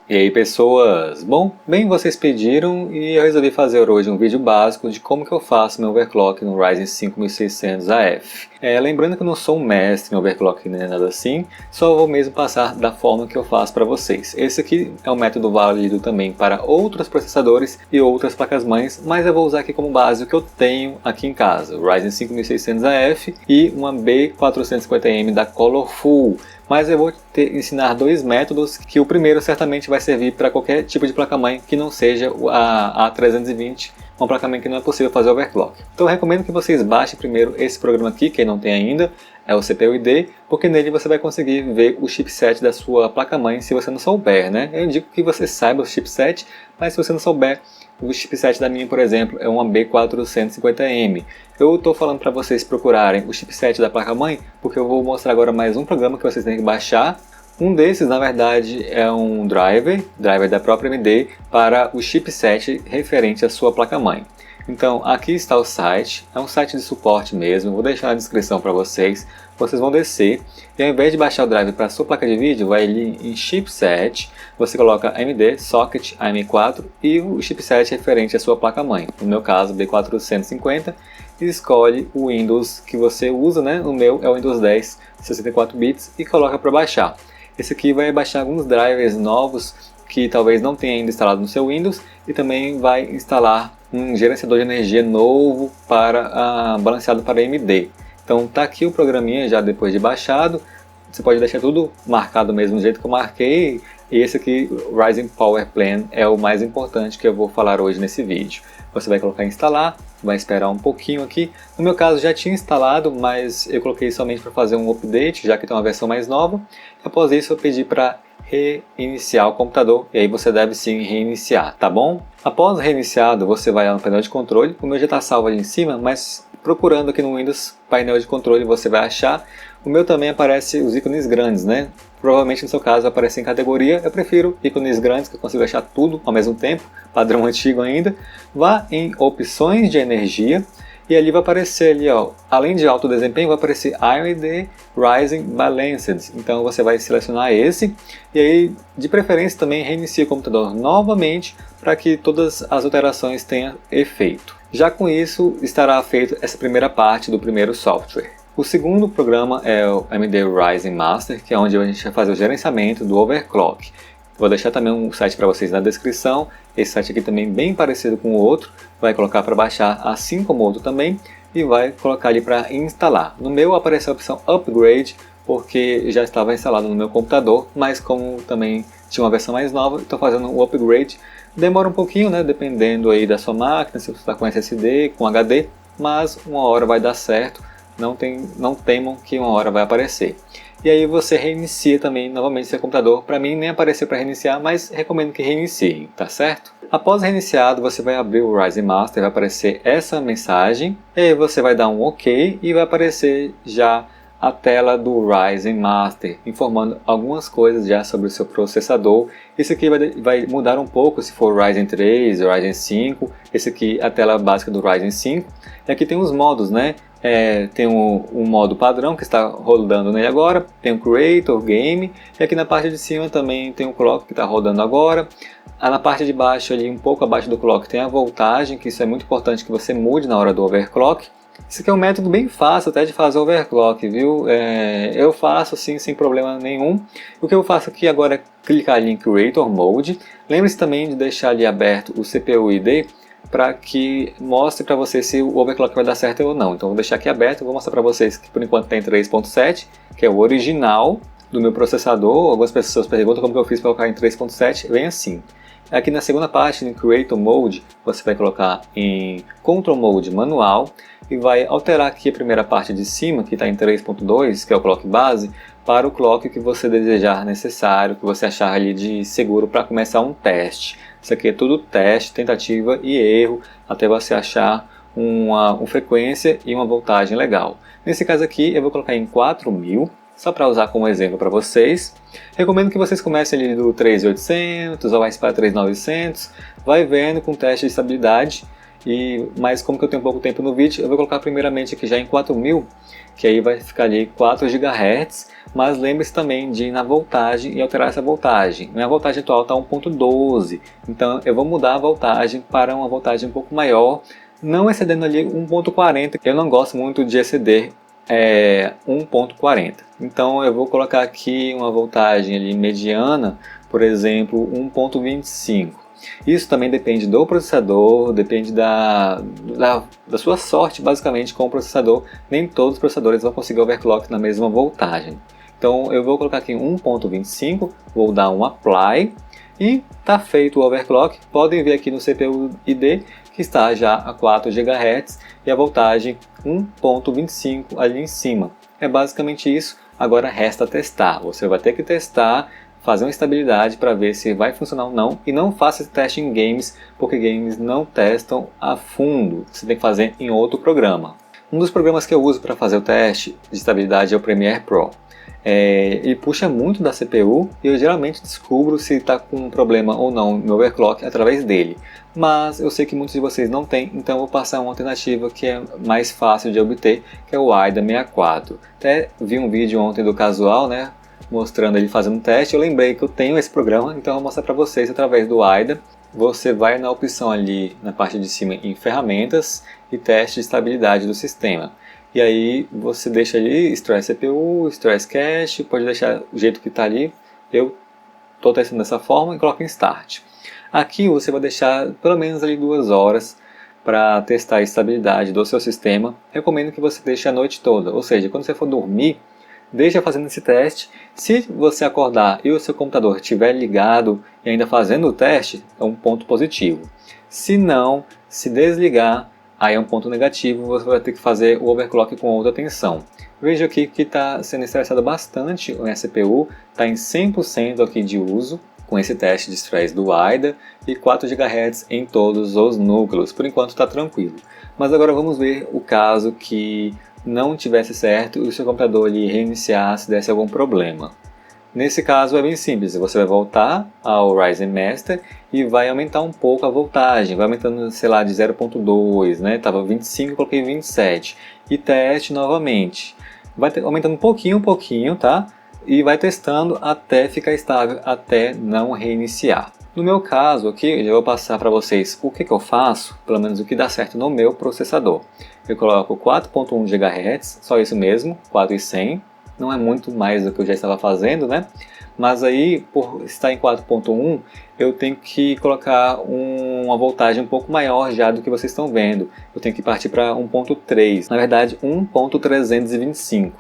E aí pessoas, bem vocês pediram e eu resolvi fazer hoje um vídeo básico de como que eu faço meu overclock no Ryzen 5600 AF. Lembrando que eu não sou um mestre em overclock nem nada assim, só vou mesmo passar da forma que eu faço para vocês. Esse aqui é um método válido também para outros processadores e outras placas-mães, mas eu vou usar aqui como base o que eu tenho aqui em casa, o Ryzen 5600 AF e uma B450M da Colorful. Mas eu vou ensinar dois métodos, que o primeiro certamente vai servir para qualquer tipo de placa-mãe que não seja a A320, uma placa-mãe que não é possível fazer overclock. Então eu recomendo que vocês baixem primeiro esse programa aqui, quem não tem ainda, é o CPU-ID, porque nele você vai conseguir ver o chipset da sua placa-mãe se você não souber, né? Eu indico que você saiba o chipset, mas se você não souber, o chipset da minha, por exemplo, é uma B450M. Eu estou falando para vocês procurarem o chipset da placa-mãe, porque eu vou mostrar agora mais um programa que vocês têm que baixar. Um desses, na verdade, é um driver da própria AMD para o chipset referente à sua placa-mãe. Então, aqui está o site, é um site de suporte mesmo, vou deixar na descrição para vocês. Vocês vão descer e ao invés de baixar o driver para a sua placa de vídeo, vai ali em chipset, você coloca AMD Socket AM4 e o chipset referente à sua placa-mãe, no meu caso B450, e escolhe o Windows que você usa, né? O meu é o Windows 10 64 bits e coloca para baixar. Esse aqui vai baixar alguns drivers novos que talvez não tenha ainda instalado no seu Windows e também vai instalar um gerenciador de energia novo para balanceado para AMD. Então tá aqui o programinha já depois de baixado. Você pode deixar tudo marcado do mesmo jeito que eu marquei. E esse aqui, o Ryzen Power Plan, é o mais importante que eu vou falar hoje nesse vídeo. Você vai colocar em instalar, vai esperar um pouquinho aqui. No meu caso já tinha instalado, mas eu coloquei somente para fazer um update, já que tem uma versão mais nova. Após isso eu pedi para reiniciar o computador, e aí você deve sim reiniciar, tá bom? Após reiniciado, você vai no painel de controle. O meu já está salvo ali em cima, mas procurando aqui no Windows painel de controle você vai achar. O meu também aparece os ícones grandes, né? Provavelmente no seu caso vai aparecer em categoria. Eu prefiro ícones grandes, que eu consigo achar tudo ao mesmo tempo, padrão antigo ainda. Vá em opções de energia e ali vai aparecer ali, ó, além de alto desempenho, vai aparecer AMD Ryzen Balanced. Então você vai selecionar esse e aí de preferência também reinicia o computador novamente para que todas as alterações tenham efeito. Já com isso estará feita essa primeira parte do primeiro software. O segundo programa é o AMD Ryzen Master, que é onde a gente vai fazer o gerenciamento do overclock. Vou deixar também um site para vocês na descrição. Esse site aqui também bem parecido com o outro. Vai colocar para baixar assim como o outro também e vai colocar ali para instalar. No meu apareceu a opção Upgrade porque já estava instalado no meu computador, mas como também tinha uma versão mais nova, estou fazendo o Upgrade. Demora um pouquinho, né, dependendo aí da sua máquina, se você está com SSD, com HD, mas uma hora vai dar certo. Não temam que uma hora vai aparecer. E aí você reinicia também novamente seu computador. Para mim nem apareceu para reiniciar, mas recomendo que reinicie, tá certo? Após reiniciado, você vai abrir o Ryzen Master, vai aparecer essa mensagem. E aí você vai dar um OK e vai aparecer já a tela do Ryzen Master, informando algumas coisas já sobre o seu processador. Esse aqui vai mudar um pouco se for Ryzen 3, Ryzen 5. Esse aqui é a tela básica do Ryzen 5. E aqui tem os modos, né? Tem um modo padrão que está rodando nele agora, tem o Creator, Game, e aqui na parte de cima também tem o Clock que está rodando agora. Na parte de baixo, ali um pouco abaixo do Clock, tem a voltagem, que isso é muito importante que você mude na hora do overclock. Isso aqui é um método bem fácil até de fazer overclock, viu? Eu faço assim sem problema nenhum. O que eu faço aqui agora é clicar ali em Creator Mode. Lembre-se também de deixar ali aberto o CPU-ID, para que mostre para você se o overclock vai dar certo ou não. Então vou deixar aqui aberto, vou mostrar para vocês que por enquanto tem 3.7, que é o original do meu processador. Algumas pessoas perguntam como que eu fiz para colocar em 3.7, vem assim. Aqui na segunda parte, em Creator Mode, você vai colocar em Control Mode manual e vai alterar aqui a primeira parte de cima, que está em 3.2, que é o clock base, para o clock que você desejar necessário, que você achar ali de seguro para começar um teste. Isso aqui é tudo teste, tentativa e erro, até você achar uma frequência e uma voltagem legal. Nesse caso aqui eu vou colocar em 4000, só para usar como exemplo para vocês. Recomendo que vocês comecem ali do 3800 ou mais para 3900, vai vendo com teste de estabilidade. Mas como que eu tenho pouco tempo no vídeo, eu vou colocar primeiramente aqui já em 4000, que aí vai ficar ali 4 GHz, mas lembre-se também de ir na voltagem e alterar essa voltagem. Minha voltagem atual está 1.12, então eu vou mudar a voltagem para uma voltagem um pouco maior, não excedendo ali 1.40. Eu não gosto muito de exceder 1.40. Então eu vou colocar aqui uma voltagem ali mediana, por exemplo 1.25. Isso também depende do processador, depende da sua sorte basicamente com o processador. Nem todos os processadores vão conseguir overclock na mesma voltagem. Então eu vou colocar aqui 1.25, vou dar um apply e está feito o overclock. Podem ver aqui no CPU ID que está já a 4 GHz e a voltagem 1.25 ali em cima. É basicamente isso. Agora resta testar. Você vai ter que testar, fazer uma estabilidade para ver se vai funcionar ou não. E não faça esse teste em games, porque games não testam a fundo. Você tem que fazer em outro programa. Um dos programas que eu uso para fazer o teste de estabilidade é o Premiere Pro. Ele puxa muito da CPU e eu geralmente descubro se está com um problema ou não no overclock através dele. Mas eu sei que muitos de vocês não têm, então eu vou passar uma alternativa que é mais fácil de obter, que é o AIDA 64. Até vi um vídeo ontem do Casual, né, mostrando ele fazendo um teste. Eu lembrei que eu tenho esse programa, então eu vou mostrar para vocês através do AIDA. Você vai na opção ali na parte de cima em ferramentas e teste de estabilidade do sistema. E aí você deixa ali Stress CPU, Stress Cache, pode deixar o jeito que está ali. Eu estou testando dessa forma e coloco em Start. Aqui você vai deixar pelo menos ali 2 horas para testar a estabilidade do seu sistema. Recomendo que você deixe a noite toda, ou seja, quando você for dormir, deixa fazendo esse teste. Se você acordar e o seu computador estiver ligado e ainda fazendo o teste, é um ponto positivo. Se não, se desligar, aí é um ponto negativo, você vai ter que fazer o overclock com outra tensão. Veja aqui que está sendo estressado bastante a CPU, está em 100% aqui de uso, com esse teste de stress do AIDA e 4 GHz em todos os núcleos. Por enquanto está tranquilo. Mas agora vamos ver o caso que não tivesse certo e o seu computador ali reiniciasse, desse algum problema. Nesse caso é bem simples, você vai voltar ao Ryzen Master e vai aumentar um pouco a voltagem, vai aumentando, sei lá, de 0.2, né? Tava 25, coloquei 27 e teste novamente. Vai aumentando um pouquinho, tá? E vai testando até ficar estável, até não reiniciar. No meu caso aqui, eu vou passar para vocês o que eu faço, pelo menos o que dá certo no meu processador. Eu coloco 4.1 GHz, só isso mesmo, 4.100. Não é muito mais do que eu já estava fazendo, né? Mas aí, por estar em 4.1, eu tenho que colocar uma voltagem um pouco maior já do que vocês estão vendo. Eu tenho que partir para 1.3, na verdade 1.325.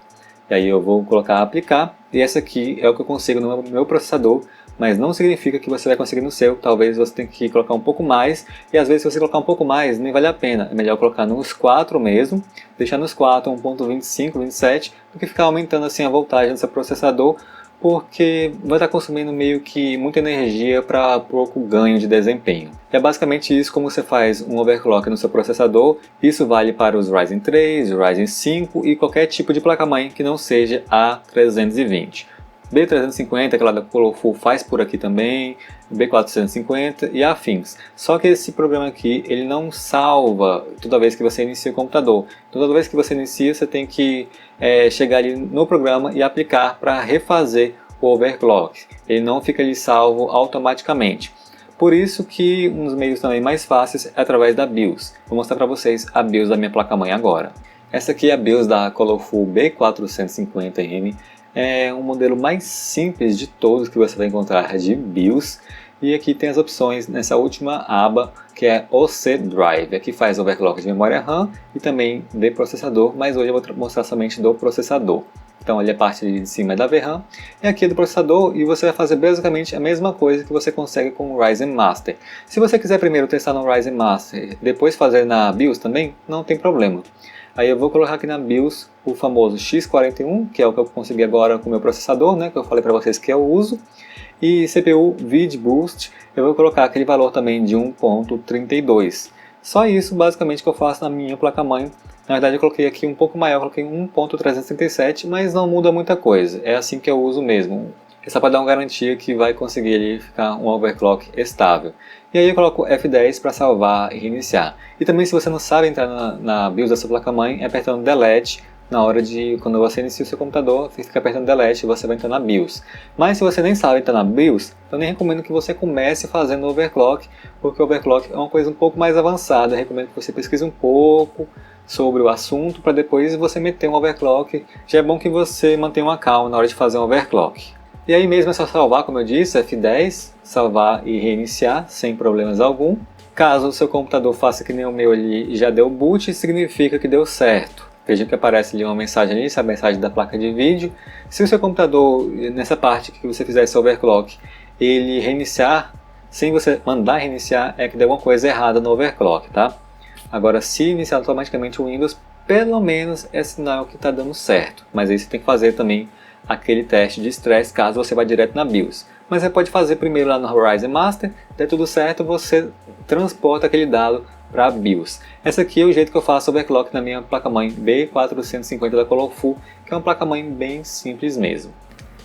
E aí eu vou colocar aplicar, e essa aqui é o que eu consigo no meu processador, mas não significa que você vai conseguir no seu. Talvez você tenha que colocar um pouco mais, e às vezes se você colocar um pouco mais, nem vale a pena. É melhor colocar nos 4 mesmo, deixar nos 4, 1.25, 27, do que ficar aumentando assim a voltagem do seu processador, porque vai estar consumindo meio que muita energia para pouco ganho de desempenho. É basicamente isso como você faz um overclock no seu processador. Isso vale para os Ryzen 3, Ryzen 5 e qualquer tipo de placa-mãe que não seja a 320. B350, aquela da Colorful, faz por aqui também, B450 e afins. Só que esse programa aqui, ele não salva toda vez que você inicia o computador. Toda vez que você inicia, você tem que chegar ali no programa e aplicar para refazer o overclock. Ele não fica ali salvo automaticamente. Por isso que um dos meios também mais fáceis é através da BIOS. Vou mostrar para vocês a BIOS da minha placa-mãe agora. Essa aqui é a BIOS da Colorful B450M. É um modelo mais simples de todos que você vai encontrar de BIOS. E aqui tem as opções nessa última aba, que é OC Drive. Aqui faz overclock de memória RAM e também de processador, mas hoje eu vou mostrar somente do processador. Então ali a parte de cima é da VRAM e aqui é do processador, e você vai fazer basicamente a mesma coisa que você consegue com o Ryzen Master. Se você quiser primeiro testar no Ryzen Master, depois fazer na BIOS também, não tem problema. Aí eu vou colocar aqui na BIOS o famoso X41, que é o que eu consegui agora com o meu processador, né, que eu falei para vocês que eu uso. E CPU Vid Boost, eu vou colocar aquele valor também de 1.32. Só isso basicamente que eu faço na minha placa-mãe. Na verdade eu coloquei aqui um pouco maior, coloquei 1.337, mas não muda muita coisa. É assim que eu uso mesmo. É só para dar uma garantia que vai conseguir ali ficar um overclock estável. E aí eu coloco F10 para salvar e reiniciar. E também, se você não sabe entrar na BIOS da sua placa-mãe, é apertando Delete na hora de, quando você inicia o seu computador, você fica apertando Delete e você vai entrar na BIOS. Mas se você nem sabe entrar na BIOS, eu nem recomendo que você comece fazendo overclock, porque o overclock é uma coisa um pouco mais avançada. Eu recomendo que você pesquise um pouco sobre o assunto para depois você meter um overclock. Já é bom que você mantenha uma calma na hora de fazer um overclock. E aí mesmo é só salvar, como eu disse, F10, salvar e reiniciar sem problemas algum. Caso o seu computador faça que nem o meu ali e já deu boot, significa que deu certo. Veja que aparece ali uma mensagem ali, essa é a mensagem da placa de vídeo. Se o seu computador, nessa parte que você fizer esse overclock, ele reiniciar, sem você mandar reiniciar, é que deu alguma coisa errada no overclock, tá? Agora, se iniciar automaticamente o Windows, pelo menos é sinal que está dando certo. Mas aí você tem que fazer também aquele teste de estresse caso você vá direto na BIOS. Mas você pode fazer primeiro lá no Ryzen Master, der tudo certo, você transporta aquele dado para a BIOS. Esse aqui é o jeito que eu faço overclock na minha placa-mãe B450 da Colorful, que é uma placa-mãe bem simples mesmo.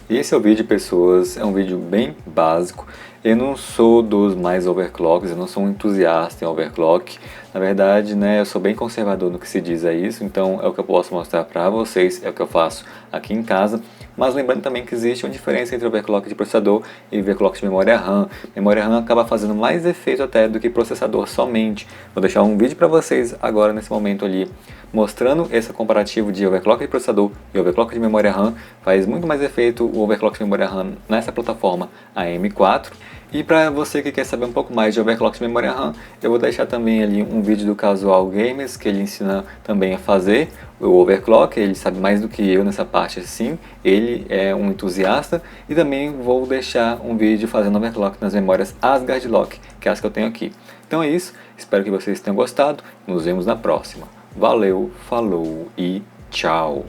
E esse é o vídeo, pessoas, é um vídeo bem básico. Eu não sou dos mais overclocks, eu não sou um entusiasta em overclock. Na verdade, né, eu sou bem conservador no que se diz a isso, então é o que eu posso mostrar para vocês, é o que eu faço aqui em casa. Mas lembrando também que existe uma diferença entre overclock de processador e overclock de memória RAM. Memória RAM acaba fazendo mais efeito até do que processador somente. Vou deixar um vídeo para vocês agora nesse momento ali, mostrando esse comparativo de overclock de processador e overclock de memória RAM. Faz muito mais efeito o overclock de memória RAM nessa plataforma, a M4. E para você que quer saber um pouco mais de overclock de memória RAM, eu vou deixar também ali um vídeo do Casual Gamers, que ele ensina também a fazer o overclock. Ele sabe mais do que eu nessa parte, sim, ele é um entusiasta. E também vou deixar um vídeo fazendo overclock nas memórias Asgard Lock, que é as que eu tenho aqui. Então é isso, espero que vocês tenham gostado, nos vemos na próxima. Valeu, falou e tchau!